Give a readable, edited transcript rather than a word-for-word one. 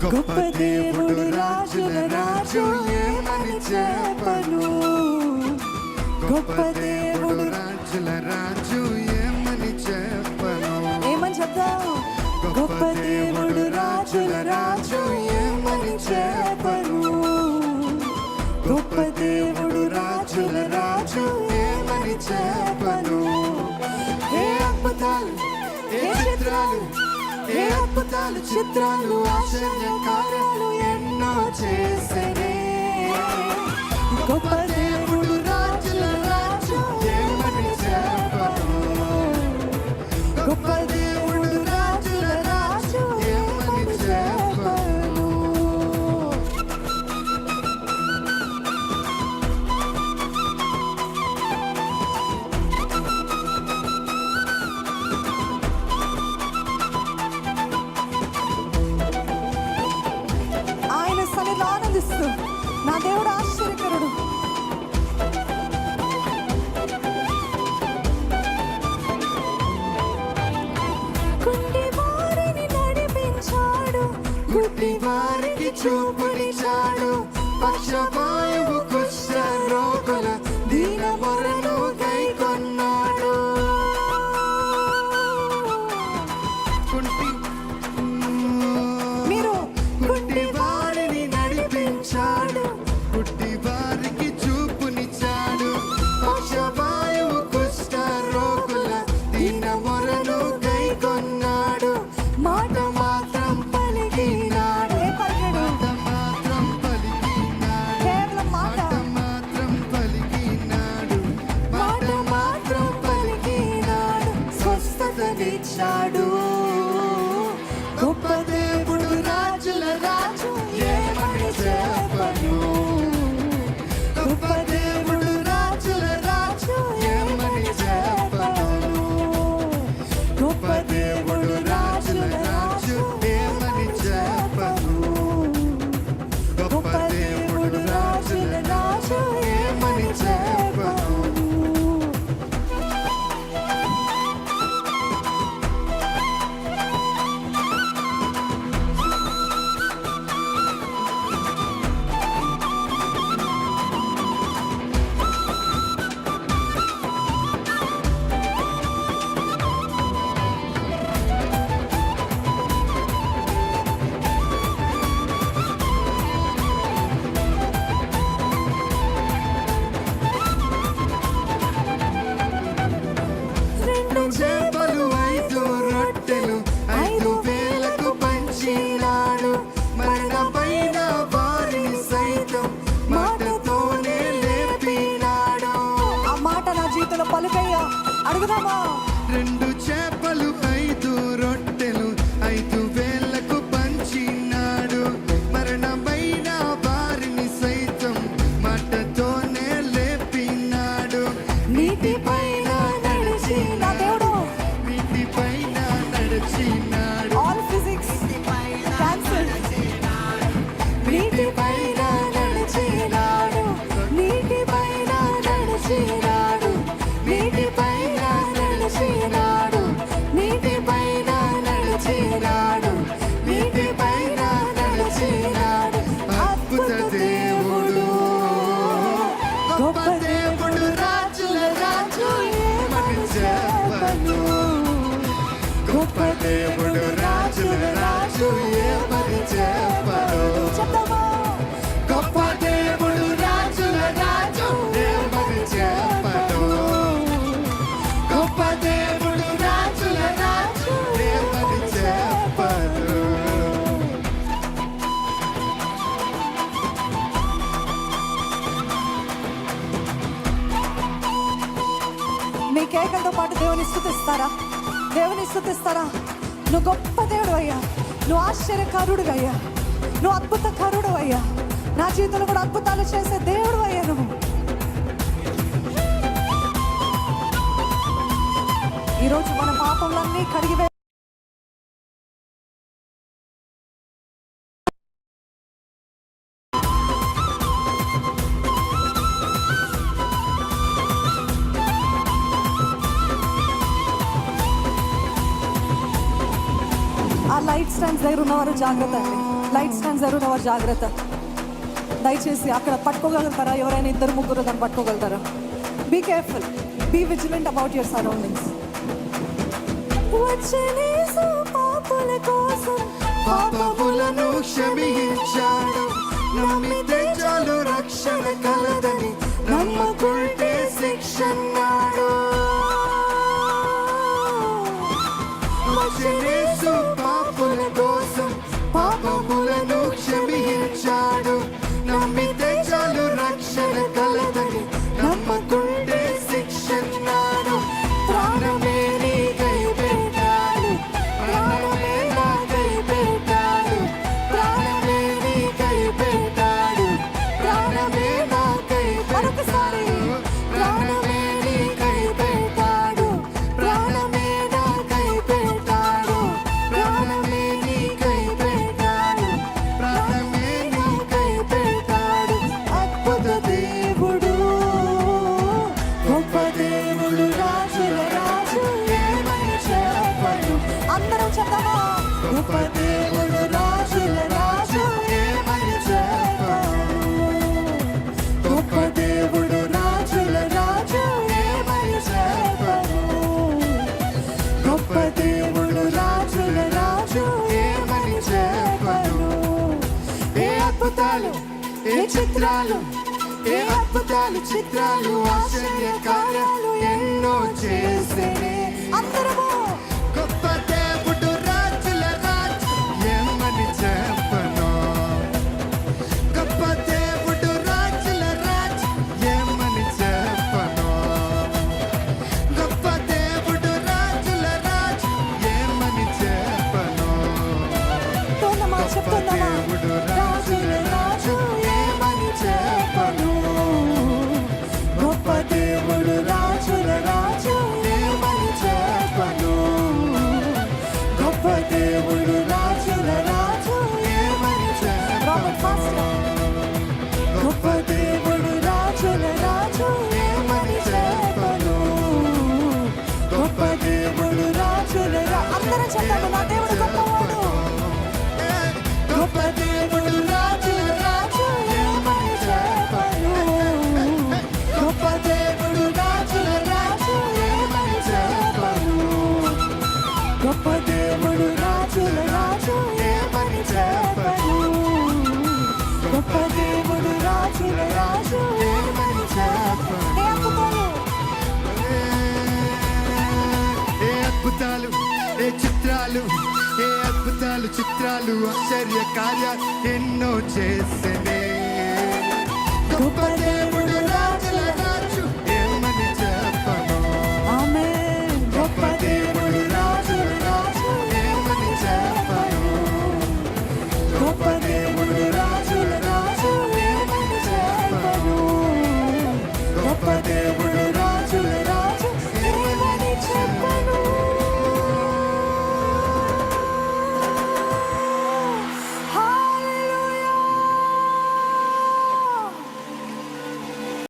గొప్ప దేవుడు రాజుల రాజు ఏమని చెప్పను. గొప్ప దేవుడు రాజుల రాజు ఏమని చెప్పను. ఏమని చెప్తాం? గొప్ప దేవుడు రాజుల రాజు ఏమని చెప్పను. గొప్ప దేవుడు రాజుల రాజు ఏమని చెప్పను. ఏ అద్భుతాలు, ఏ చిత్రాలు, ఏ అద్భుతాలు చిత్రాలు, ఆశ్చర్య కార్యాలు ఎన్నో చేసెనే. గొప్ప దేవుడు రాజుల రాజు ఏమని చెప్పను. గొప్ప దేవుడు రాజుల రాజు ఏమని చెప్పను. ఆయన సన్నిధిలో ఆనందిస్తూ, నా దేవుడు ఆశ్చర్యకరుడు. కుంటి వారిని నడిపించాడు, గుడ్డి వారికి చూపునిచ్చాడు, పక్షవాయువు కుష్ఠ రోగుల దీన మొరను కైకొన్నాడు. మీరు గుడ్డి వారిని నడిపించాడు, పుట్టి వారికి చూపునిచ్చాడు, పక్షవాయువు కుష్ఠ రోగుల దీన మొరను కైకొన్నాడు. మాట మాత్రం పలికినాడు. ఏ పలికాడు? మాత్రం పలికినాడు. కేవలం మాట మాత్రం పలికినాడు. మాట మాత్రం పలికినాడు, స్వస్థతనిచ్చాడు. గొప్ప దేవుడు రాజుల రాజు ఏమని చెప్పను. గొప్ప దేవుడు రాజుల రాజు ఏమని చెప్పను. గొప్ప దేవుడు రాజుల రాజు ఏమని చెప్పను. గొప్ప దేవుడు రాజుల రాజు ఏమని చెప్పను. రెండు చేపలు 5 రొట్టెలు 5,000కు పంచినాడు. మరణమైన వారిని సైతం మాటతోనే లేపినాడు. ఆ మాట నా జీవితంలో పలుకయ్యా, అడుగుదామా? 2 చేపలు 5 రొట్టెలు 5,000కు పంచినాడు. మరణమైన వారిని సైతం మాటతోనే లేపినాడు. నీటిపైన నడిచి, నా దేవుడు నీటిపైన నడిచినాడు. All physics cancel. నీటిపైన నడిచినాడు, నీటిపైన నడిచినాడు, నీటిపైన నడిచినాడు, నీటిపైన నడిచినాడు, నీటిపైన నడిచినాడు. అద్భుత దేవుడు, గొప్ప దేవుడు రాజుల రాజు ఏమని చెప్పను. గొప్ప దేవుడు రాజుల రాజు ఏమని చెప్పను. చెప్తామా? గొప్ప దేవుడు రాజుల రాజు ఏమని చెప్పను. గొప్ప దేవుడు రాజుల రాజు ఏమని చెప్పను. మీ కేకలతో పాటు దేవుని స్తుతిస్తారా? దేవుని స్తుతిస్తారా? నువ్వు గొప్ప దేవుడు అయ్యా, నువ్వు ఆశ్చర్యకారుడు అయ్యా, నువ్వు అద్భుతకారుడు అయ్యా, నా జీవితంలో కూడా అద్భుతాలు చేసే దేవుడు అయ్యా నువ్వు. ఈరోజు మన పాపములన్నీ కడిగివే లైట్ స్టాండ్స్ దగ్గర ఉన్నవారు జాగ్రత్త అండి. లైట్ స్టాండ్ జరుగుతావా జాగ్రత్త. దయచేసి అక్కడ పట్టుకోగలుగుతారా? ఎవరైనా ఇద్దరు ముగ్గురు దాన్ని పట్టుకోగలుగుతారా? Be careful, be vigilant about your surroundings. పాపుల కోసం పాపములను క్షమించాడు, నమ్మితే చాలు రక్షణ కలదని, నమ్మకుంటే శిక్షన్నాడు. యేసు పాపుల కోసం పాపములను క్షమించాడు, నమ్మితే చాలు రక్షణ కలదని, నమ్మకుంటే శిక్షన్నాడు. ప్రాణమే నీకై పెట్టాడు, ప్రాణమే నాకై పెట్టాడు, ప్రాణమే నీకై పెట్టాడు, ప్రాణమే నాకై మరొకసారి. ప్రాణమే నీకై పెట్టాడు, ప్రాణమే నాకై పెట్టాడు, ప్రాణమే నీకై పెట్టాడు, ప్రాణమే నీకై పెట్టాడు. అద్భుత దేవుడు, గొప్ప దేవుడు, రాజుల రాజు, ఏమని చెప్పను. అందరం చెప్తామా? గొప్ప దేవుడు, రాజుల రాజు, ఏమని చెప్పను. గొప్ప దేవుడు, రాజుల రాజు, ఏమని చెప్పను. గొప్ప దేవుడు, రాజుల రాజు, ఏమని చెప్పను. ఏ అద్భుతాలు, ఏ చిత్రాలు, ఏ అద్భుతాలు చిత్రాలు, ఆశ్చర్య కార్యాలు ఎన్నో చేసేనే. అందరము గొప్ప దేవుడు, రాజుల రాజు, ఏమని చెప్పను. గొప్ప దేవుడు, రాజుల రాజు, ఏమని చెప్పను. గొప్ప దేవుడు, రాజుల రాజు, ఏమని చెప్పను. చెప్తున్నామా? గొప్ప చెప్తున్నామా? దేవుడు, రాజుల రాజు, ఏమని చెప్పను. గొప్ప దేవుడు, రాజుల రాజు, ఏమని చెప్పను. గొప్ప దేవుడు, రాజుల రాజు, ఏమని రాబర్ట్ ఫాస్ట్. చెప్పను. గొప్ప దేవుడు, రాజుల రాజు, ఏమని చెప్పను. గొప్ప దేవుడు, రాజుల రాజు, అందరం చెప్తాము, నా దేవుడు గొప్పవాడు. గొప్ప దేవుడు, రాజుల రాజు, ఏమని చెప్పను. గొప్ప దేవుడు, రాజుల రాజు, ఏమని చెప్పను. గొప్ప దేవుడు, రాజుల రాజు, ఏమని చెప్పను. గొప్ప దేవుడు, రాజుల రాజు, ఏమని చెప్పను. ఏ అద్భుతాలు, ఏ అద్భుతాలు, ఏ చిత్రాలు, ఏ అద్భుతాలు చిత్రాలు, ఆశ్చర్య కార్యాలు ఎన్నో చేసనే. గొప్ప దేవుడు,